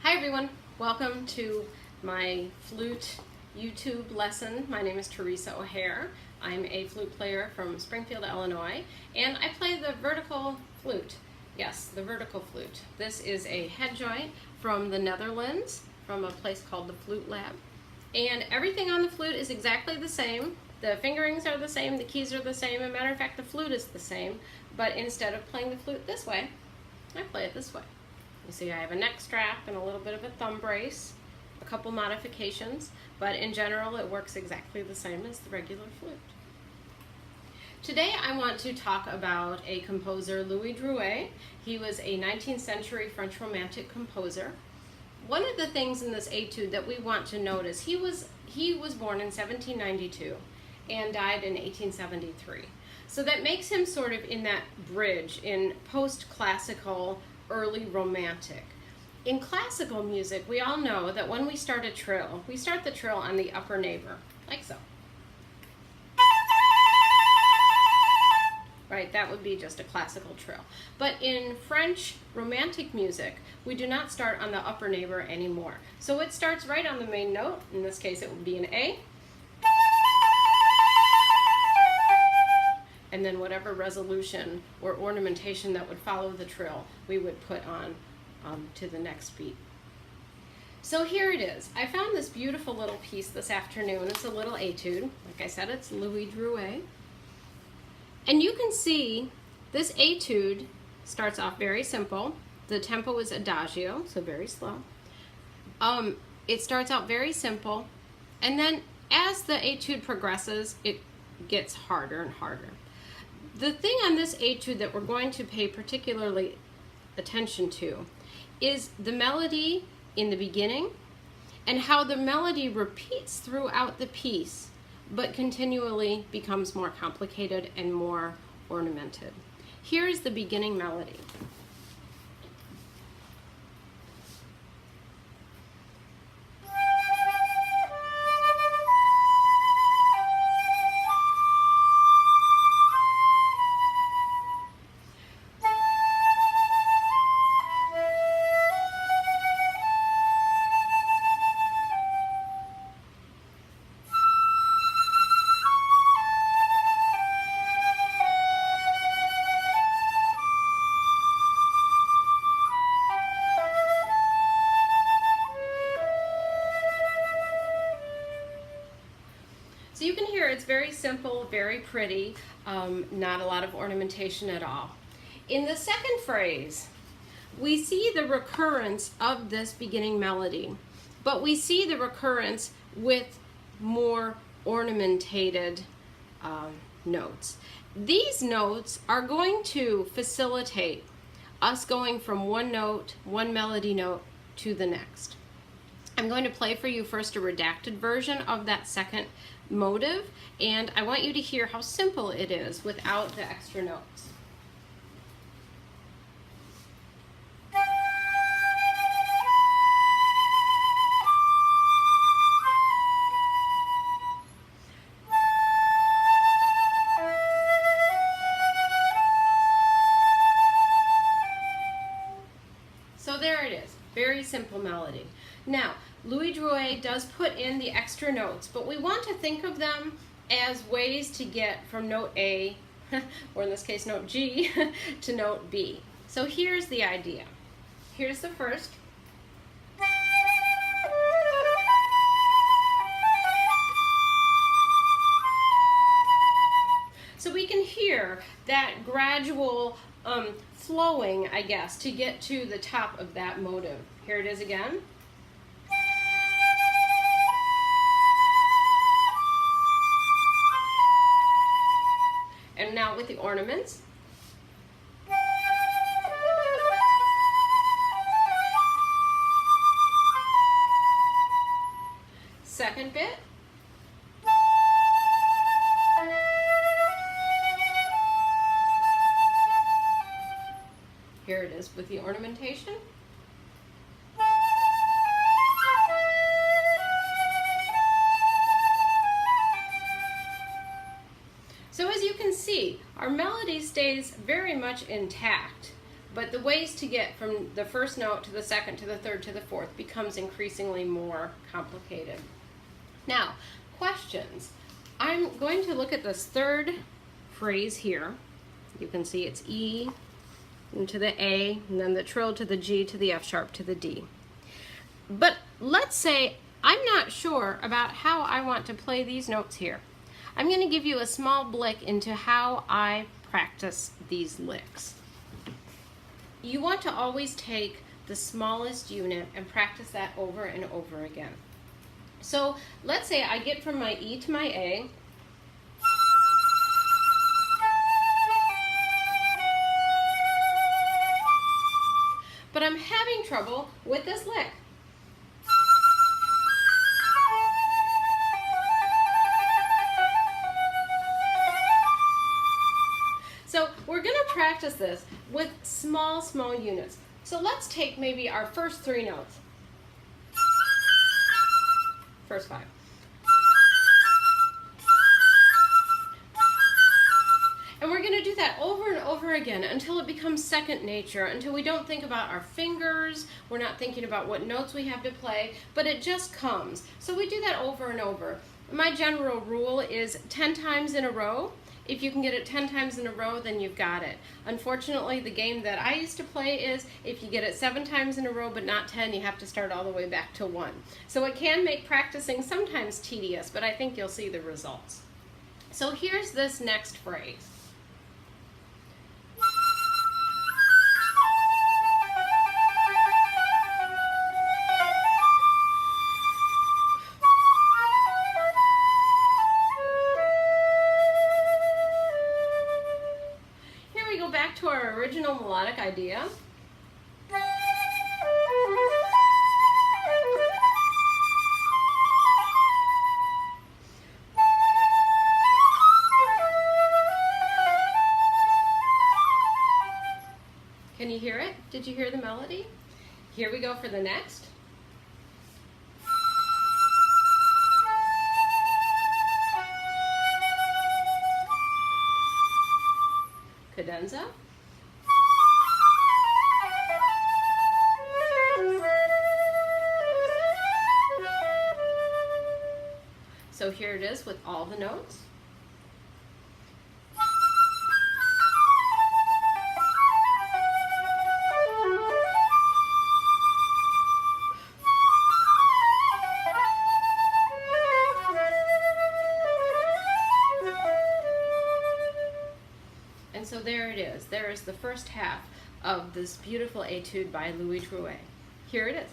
Hi everyone, welcome to my flute YouTube lesson. My name is Theresa O'Hare. I'm a flute player from Springfield, Illinois, and I play the vertical flute. Yes, the vertical flute. This is a head joint from the Netherlands, from a place called the Flute Lab. And everything on the flute is exactly the same. The fingerings are the same, the keys are the same. As a matter of fact, the flute is the same, but instead of playing the flute this way, I play it this way. You see I have a neck strap and a little bit of a thumb brace, a couple modifications, but in general it works exactly the same as the regular flute. Today I want to talk about a composer, Louis Drouet. He was a 19th century French Romantic composer. One of the things in this etude that we want to notice, he was born in 1792 and died in 1873. So that makes him sort of in that bridge in post-classical, early romantic. In classical music, we all know that when we start a trill, we start the trill on the upper neighbor, like so. Right, that would be just a classical trill. But in French romantic music, we do not start on the upper neighbor anymore. So it starts right on the main note. In this case, it would be an A. And then whatever resolution or ornamentation that would follow the trill, we would put on to the next beat. So here it is. I found this beautiful little piece this afternoon. It's a little etude. Like I said, it's Louis Drouet. And you can see this etude starts off very simple. The tempo is adagio, so very slow. It starts out very simple, and then as the etude progresses, it gets harder and harder. The thing on this etude that we're going to pay particularly attention to is the melody in the beginning and how the melody repeats throughout the piece but continually becomes more complicated and more ornamented. Here's the beginning melody. So you can hear it's very simple, very pretty, not a lot of ornamentation at all. In the second phrase, we see the recurrence of this beginning melody, but we see the recurrence with more ornamented notes. These notes are going to facilitate us going from one note, one melody note, to the next. I'm going to play for you first a redacted version of that second motive, and I want you to hear how simple it is without the extra notes. So there it is, very simple melody. Now, Louis Drouet does put in the extra notes, but we want to think of them as ways to get from note A, or in this case note G, to note B. So here's the idea. Here's the first. So we can hear that gradual flowing, I guess, to get to the top of that motive. Here it is again. And now with the ornaments. Second bit. Here it is with the ornamentation. So as you can see, our melody stays very much intact, But the ways to get from the first note to the second to the third to the fourth becomes increasingly more complicated. Now, questions. I'm going to look at this third phrase here. You can see it's E to the A, and then the trill to the G to the F sharp to the D. But let's say I'm not sure about how I want to play these notes here. I'm going to give you a small blick into how I practice these licks. You want to always take the smallest unit and practice that over and over again. So let's say I get from my E to my A, but I'm having trouble with this lick. So we're going to practice this with small units. So let's take maybe our first three notes. First five. And we're going to do that over and over again until it becomes second nature, until we don't think about our fingers, we're not thinking about what notes we have to play, but it just comes. So we do that over and over. My general rule is 10 times in a row. If you can get it 10 times in a row, then you've got it. Unfortunately, the game that I used to play is if you get it 7 times in a row but not 10, you have to start all the way back to 1. So it can make practicing sometimes tedious, but I think you'll see the results. So here's this next phrase. Back to our original melodic idea. Can you hear it? Did you hear the melody? Here we go for the next. Cadenza. So here it is with all the notes. And so there it is. There is the first half of this beautiful Etüde by Louis Drouet. Here it is.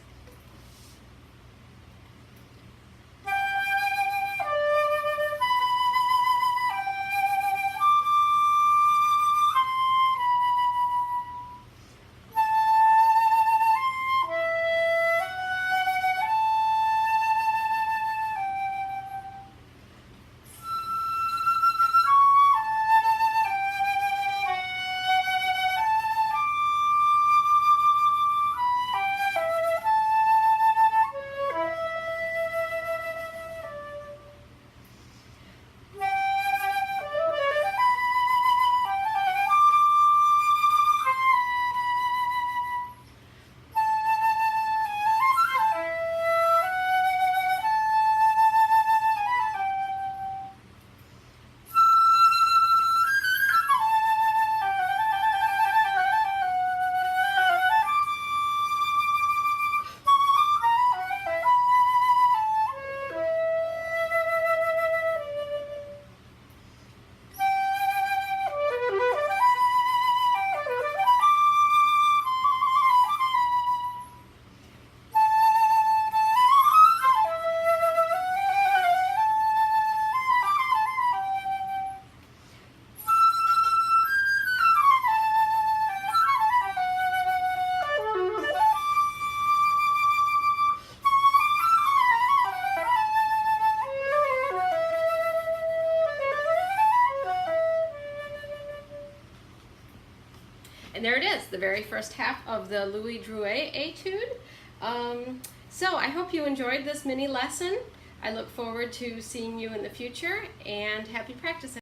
And there it is, the very first half of the Louis Drouet Etüde. So I hope you enjoyed this mini lesson. I look forward to seeing you in the future, and happy practicing.